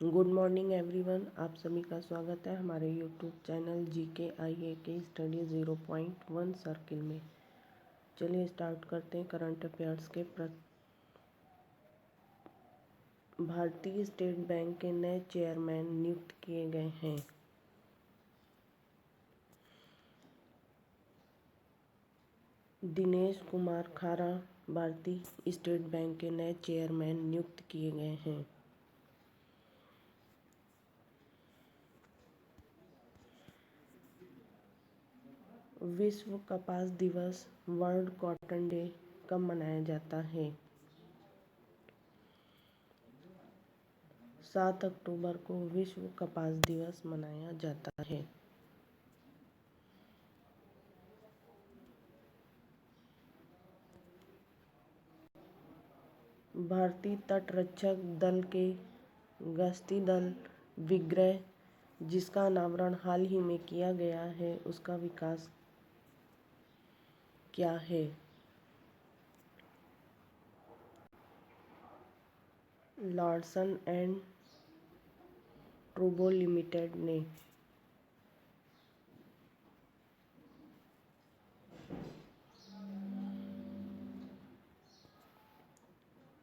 Good morning everyone. आप सभी का स्वागत है हमारे YouTube channel GKIAK study 0.1 circle में। चलिए स्टार्ट करते हैं करंट अफेयर्स के भारतीय स्टेट बैंक के नए चेयरमैन नियुक्त किए गए हैं। दिनेश कुमार खारा भारतीय स्टेट बैंक के नए चेयरमैन नियुक्त किए गए हैं। विश्व कपास दिवस वर्ल्ड कॉटन डे कब मनाया जाता है? 7 अक्टूबर को विश्व कपास दिवस मनाया जाता है। भारतीय तटरक्षक दल के गश्ती दल विग्रह, जिसका अनावरण हाल ही में किया गया है, उसका विकास क्या है? लार्सन एंड टूब्रो लिमिटेड ने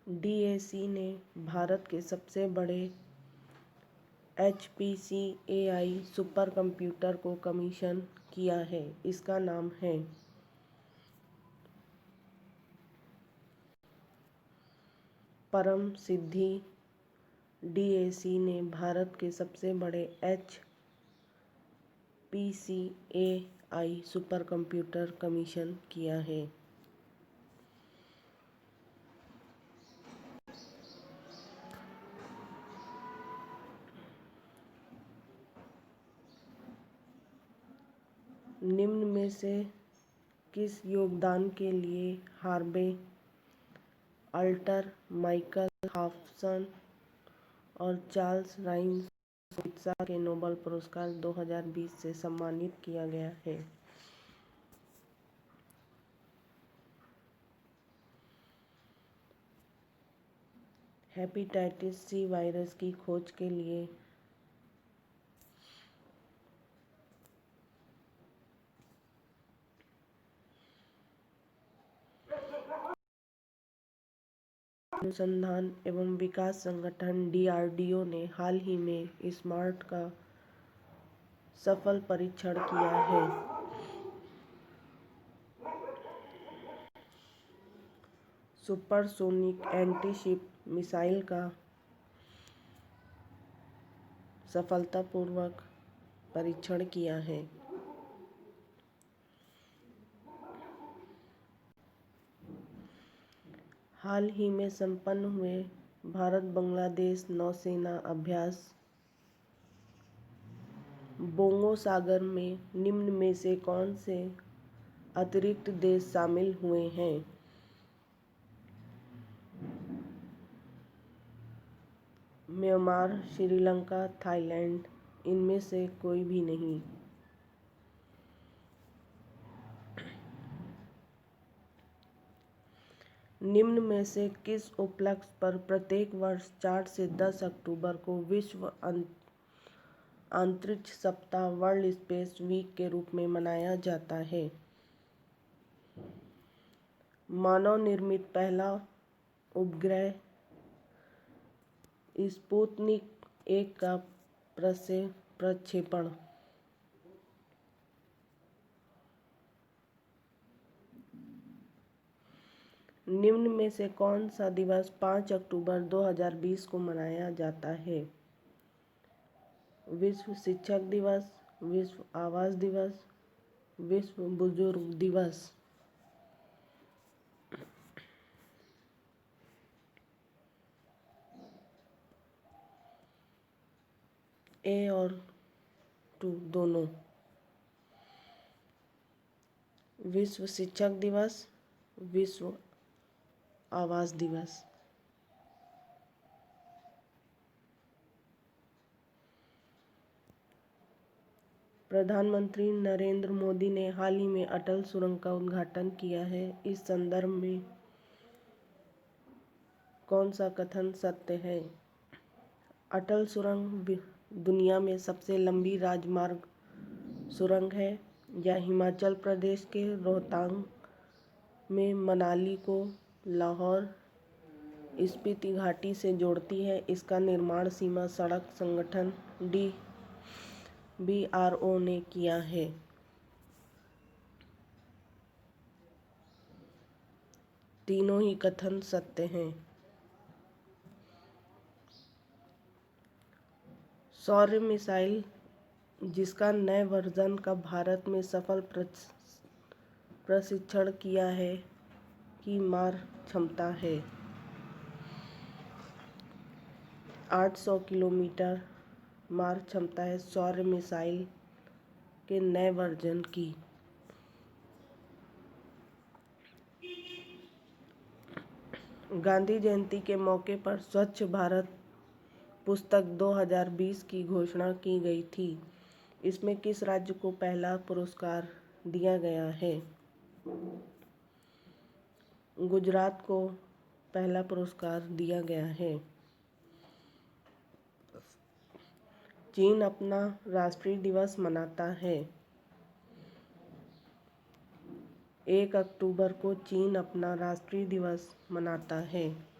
DAC ने भारत के सबसे बड़े HPC-AI सुपर कंप्यूटर को कमीशन किया है। इसका नाम है परम सिद्धि। DAC ने भारत के सबसे बड़े HPC-AI सुपर कंप्यूटर कमीशन किया है। निम्न में से किस योगदान के लिए हार्वे अल्टर, माइकल हॉफसन और चार्ल्स राइस को चिकित्सा के नोबेल पुरस्कार 2020 से सम्मानित किया गया है? हेपेटाइटिस C वायरस की खोज के लिए अनुसंधान एवं विकास संगठन DRDO ने हाल ही में स्मार्ट का सफल परीक्षण किया है। सुपरसोनिक एंटीशिप मिसाइल का सफलतापूर्वक परीक्षण किया है। हाल ही में संपन्न हुए भारत बांग्लादेश नौसेना अभ्यास बोंगो सागर में निम्न में से कौन से अतिरिक्त देश शामिल हुए हैं? Myanmar, Sri Lanka, Thailand. इनमें से कोई भी नहीं। निम्न में से किस उपलक्ष्य पर प्रत्येक वर्ष 4 से 10 अक्टूबर को विश्व अंतरिक्ष सप्ताह वर्ल्ड स्पेस वीक के रूप में मनाया जाता है? मानव निर्मित पहला उपग्रह स्पुतनिक 1 का प्रक्षेपण। निम्न में से कौन सा दिवस 5 अक्टूबर 2020 को मनाया जाता है? विश्व शिक्षक दिवस, विश्व आवास दिवस, विश्व बुजुर्ग दिवस। A और 2 दोनों। विश्व शिक्षक दिवस, विश्व आवास दिवस। प्रधानमंत्री नरेंद्र मोदी ने हाल ही में अटल सुरंग का उद्घाटन किया है। इस संदर्भ में कौन सा कथन सत्य है? अटल सुरंग दुनिया में सबसे लंबी राजमार्ग सुरंग है। यह हिमाचल प्रदेश के रोहतांग में मनाली को लाहौर स्पीति घाटी से जोड़ती है। इसका निर्माण सीमा सड़क संगठन DBRO ने किया है। तीनों ही कथन सत्य हैं। शौर्य मिसाइल, जिसका नए वर्जन का भारत में सफल प्रशिक्षण किया है, की मार क्षमता है 800 किलोमीटर। मार क्षमता है शौर्य मिसाइल के नए वर्जन की। गांधी जयंती के मौके पर स्वच्छ भारत पुस्तक 2020 की घोषणा की गई थी। इसमें किस राज्य को पहला पुरस्कार दिया गया है? गुजरात को पहला पुरस्कार दिया गया है। चीन अपना राष्ट्रीय दिवस मनाता है। 1 अक्टूबर को चीन अपना राष्ट्रीय दिवस मनाता है।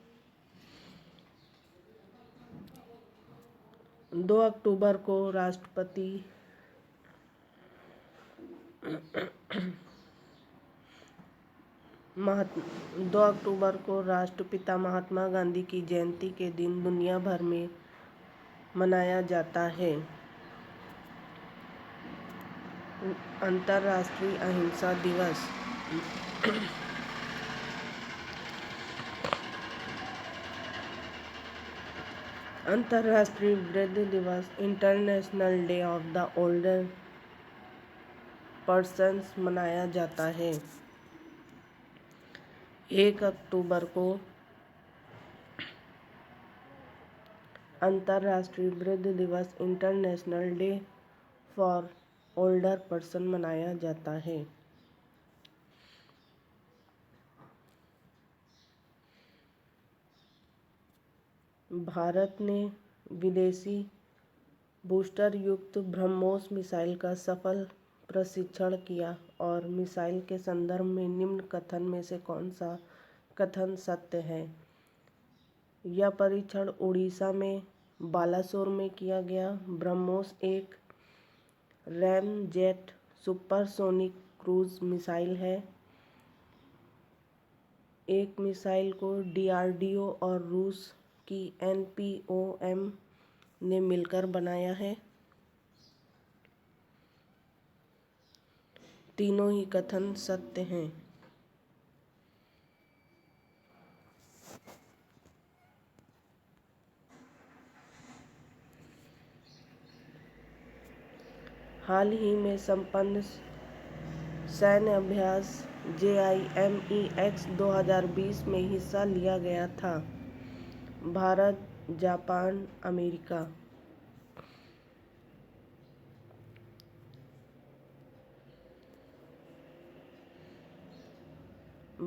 2 अक्टूबर को 2 अक्टूबर को राष्ट्रपिता महात्मा गांधी की जयंती के दिन दुनिया भर में मनाया जाता है। अंतर्राष्ट्रीय अहिंसा दिवस। अंतर्राष्ट्रीय वृद्ध दिवस, international day of the older persons मनाया जाता है। 1 अक्टूबर को अंतर्राष्ट्रीय वृद्ध दिवस, international day for older person मनाया जाता है। भारत ने विदेशी बूस्टर युक्त ब्रह्मोस मिसाइल का सफल प्रशिक्षण किया और मिसाइल के संदर्भ में निम्न कथन में से कौन सा कथन सत्य है? यह परीक्षण उड़ीसा में बालासोर में किया गया। ब्रह्मोस एक रैमजेट सुपरसोनिक क्रूज मिसाइल है। एक मिसाइल को DRDO और रूस की NPOM ने मिलकर बनाया है। तीनों ही कथन सत्य हैं। हाल ही में संपन्न सैन्य अभ्यास JIMEX 2020 में हिस्सा लिया गया था। Bharat, Japan, America.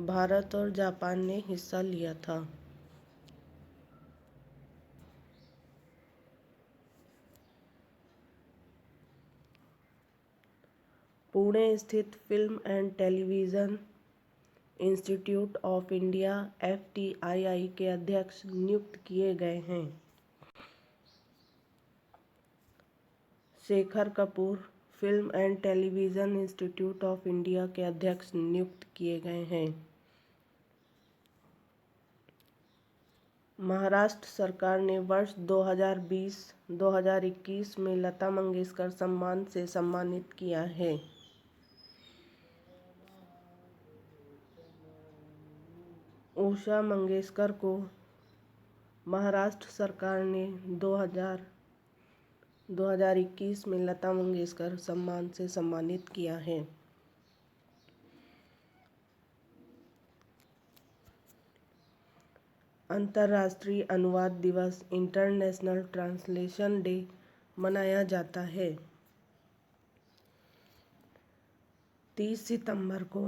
भारत और जापान ने हिस्सा लिया था। पुणे स्थित film and television institute of India FTII के अध्यक्ष नियुक्त किए गए हैं। Shekhar Kapoor film and television institute of India के अध्यक्ष नियुक्त किए गए हैं। महाराष्ट्र सरकार ने वर्ष 2020-2021 में लता मंगेशकर सम्मान से सम्मानित किया है। उषा मंगेशकर को महाराष्ट्र सरकार ने 2021 में लता मंगेशकर सम्मान से सम्मानित किया है। अंतर्राष्ट्रीय अनुवाद दिवस, इंटरनेशनल ट्रांसलेशन डे मनाया जाता है। 30 सितंबर को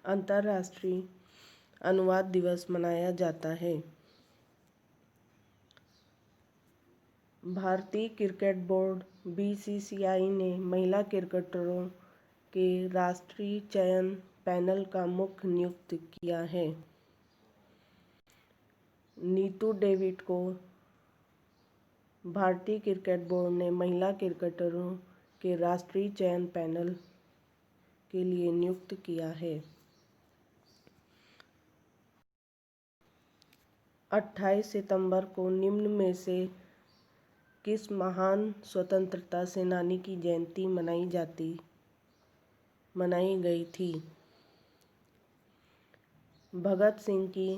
अंतर्राष्ट्रीय अनुवाद दिवस मनाया जाता है। भारतीय क्रिकेट बोर्ड (बीसीसीआई) ने महिला क्रिकेटरों के राष्ट्रीय चयन पैनल का मुख्य नियुक्त किया है। नीतू डेविड को भारतीय क्रिकेट बोर्ड ने महिला क्रिकेटरों के राष्ट्रीय चयन पैनल के लिए नियुक्त किया है। 28 सितंबर को निम्न में से किस महान स्वतंत्रता सेनानी की जयंती मनाई गई थी? भगत सिंह की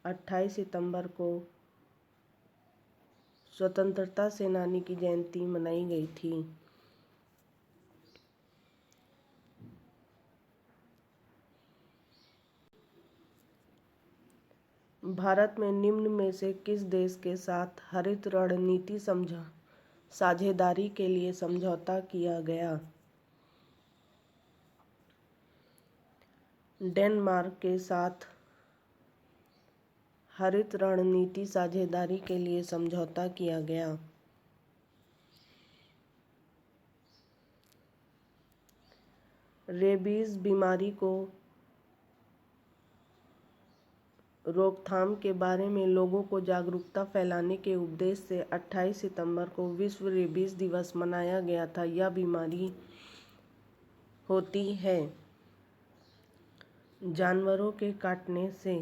28 सितंबर को स्वतंत्रता सेनानी की जयंती मनाई गई थी। भारत में निम्न में से किस देश के साथ हरित रणनीति साझेदारी के लिए समझौता किया गया? डेनमार्क के साथ हरित रणनीति साझेदारी के लिए समझौता किया गया। रेबीज बीमारी को रोकथाम के बारे में लोगों को जागरूकता फैलाने के उद्देश्य से 28 सितंबर को विश्व रेबीज दिवस मनाया गया था। यह बीमारी होती है जानवरों के काटने से।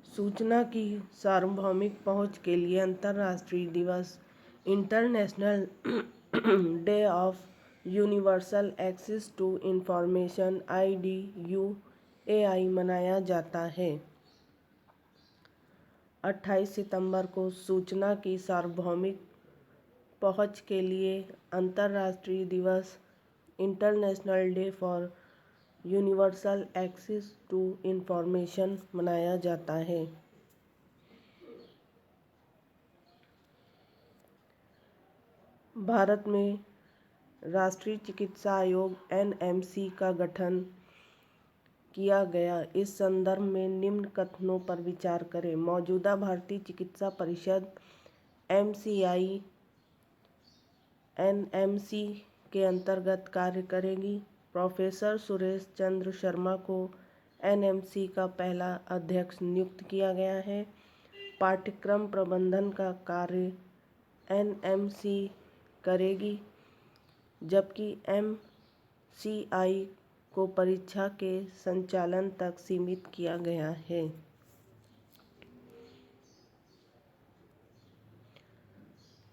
सूचना की सार्वभौमिक पहुंच के लिए अंतर्राष्ट्रीय दिवस international day of universal access to information IDUAI मनाया जाता है। 28 सितंबर को सूचना की सार्वभौमिक पहुंच के लिए अंतर्राष्ट्रीय दिवस international day for universal access to information मनाया जाता है। भारत में राष्ट्रीय चिकित्सा आयोग NMC का गठन किया गया। इस संदर्भ में निम्न कथनों पर विचार करें। मौजूदा भारतीय चिकित्सा परिषद MCI NMC के अंतर्गत कार्य करेगी। प्रोफेसर सुरेश चंद्र शर्मा को NMC का पहला अध्यक्ष नियुक्त किया गया है। पाठ्यक्रम प्रबंधन का कार्य NMC करेगी, जबकि MCI को परीक्षा के संचालन तक सीमित किया गया है।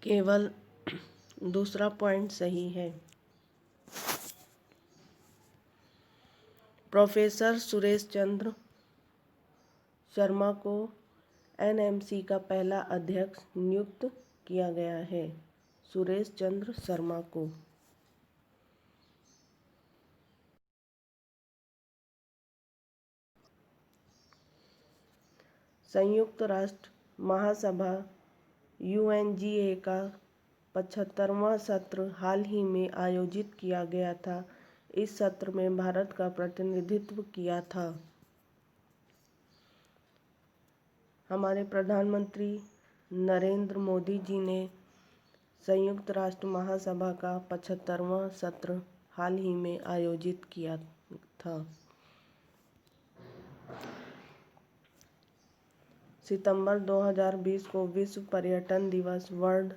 केवल दूसरा पॉइंट सही है। प्रोफेसर सुरेश चंद्र शर्मा को NMC का पहला अध्यक्ष नियुक्त किया गया है। सुरेश चंद्र शर्मा को। संयुक्त राष्ट्र महासभा UNGA का 75वां सत्र हाल ही में आयोजित किया गया था। इस सत्र में भारत का प्रतिनिधित्व किया था हमारे प्रधानमंत्री नरेंद्र मोदी जी ने। संयुक्त राष्ट्र महासभा का 75वां सत्र हाल ही में आयोजित किया था। सितंबर 2020 को विश्व पर्यटन दिवस वर्ल्ड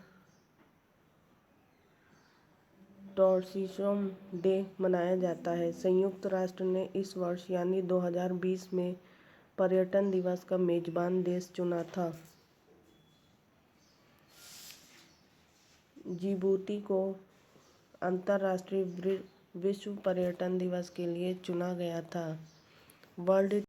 टूरिज्म डे मनाया जाता है। संयुक्त राष्ट्र ने इस वर्ष यानी 2020 में पर्यटन दिवस का मेजबान देश चुना था। जिबूती को अंतर्राष्ट्रीय विश्व पर्यटन दिवस के लिए चुना गया था। वर्ल्ड